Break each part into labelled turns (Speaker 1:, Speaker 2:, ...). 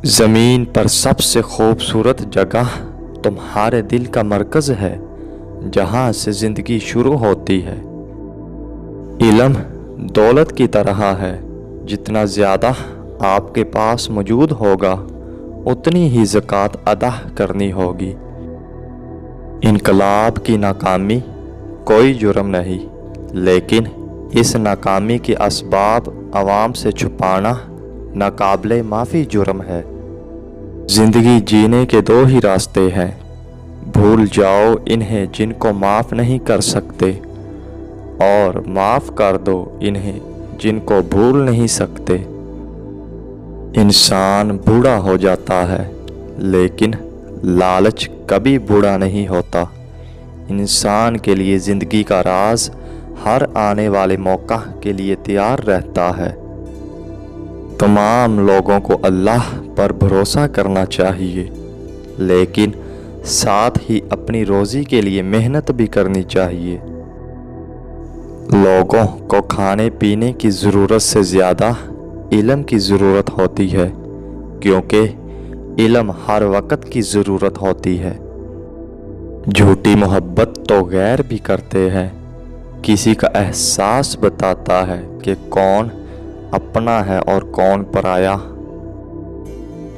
Speaker 1: زمین پر سب سے خوبصورت جگہ تمہارے دل کا مرکز ہے، جہاں سے زندگی شروع ہوتی ہے۔ علم دولت کی طرح ہے، جتنا زیادہ آپ کے پاس موجود ہوگا اتنی ہی زکوٰۃ ادا کرنی ہوگی۔ انقلاب کی ناکامی کوئی جرم نہیں، لیکن اس ناکامی کے اسباب عوام سے چھپانا ناقابل معافی جرم ہے۔ زندگی جینے کے دو ہی راستے ہیں، بھول جاؤ انہیں جن کو معاف نہیں کر سکتے، اور معاف کر دو انہیں جن کو بھول نہیں سکتے۔ انسان بوڑھا ہو جاتا ہے، لیکن لالچ کبھی بوڑھا نہیں ہوتا۔ انسان کے لیے زندگی کا راز ہر آنے والے موقع کے لیے تیار رہتا ہے۔ تمام لوگوں کو اللہ پر بھروسہ کرنا چاہیے، لیکن ساتھ ہی اپنی روزی کے لیے محنت بھی کرنی چاہیے۔ لوگوں کو کھانے پینے کی ضرورت سے زیادہ علم کی ضرورت ہوتی ہے، کیونکہ علم ہر وقت کی ضرورت ہوتی ہے۔ جھوٹی محبت تو غیر بھی کرتے ہیں، کسی کا احساس بتاتا ہے کہ کون اپنا ہے اور کون پرایا۔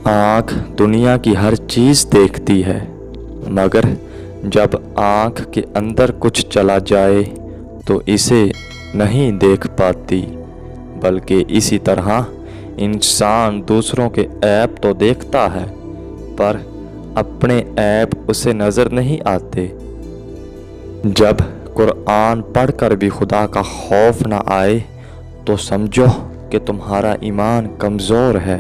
Speaker 1: آنکھ دنیا کی ہر چیز دیکھتی ہے، مگر جب آنکھ کے اندر کچھ چلا جائے تو اسے نہیں دیکھ پاتی، بلکہ اسی طرح انسان دوسروں کے عیب تو دیکھتا ہے، پر اپنے عیب اسے نظر نہیں آتے۔ جب قرآن پڑھ کر بھی خدا کا خوف نہ آئے تو سمجھو کہ تمہارا ایمان کمزور ہے۔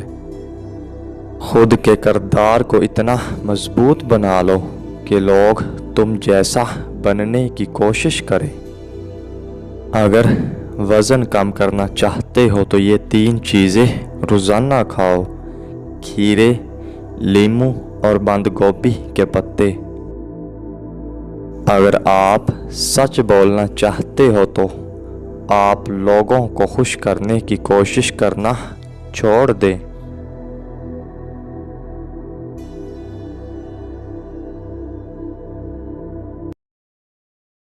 Speaker 1: خود کے کردار کو اتنا مضبوط بنا لو کہ لوگ تم جیسا بننے کی کوشش کریں۔ اگر وزن کم کرنا چاہتے ہو تو یہ 3 چیزیں روزانہ کھاؤ: کھیرے، لیموں اور بند گوبھی کے پتے۔ اگر آپ سچ بولنا چاہتے ہو تو آپ لوگوں کو خوش کرنے کی کوشش کرنا چھوڑ دیں۔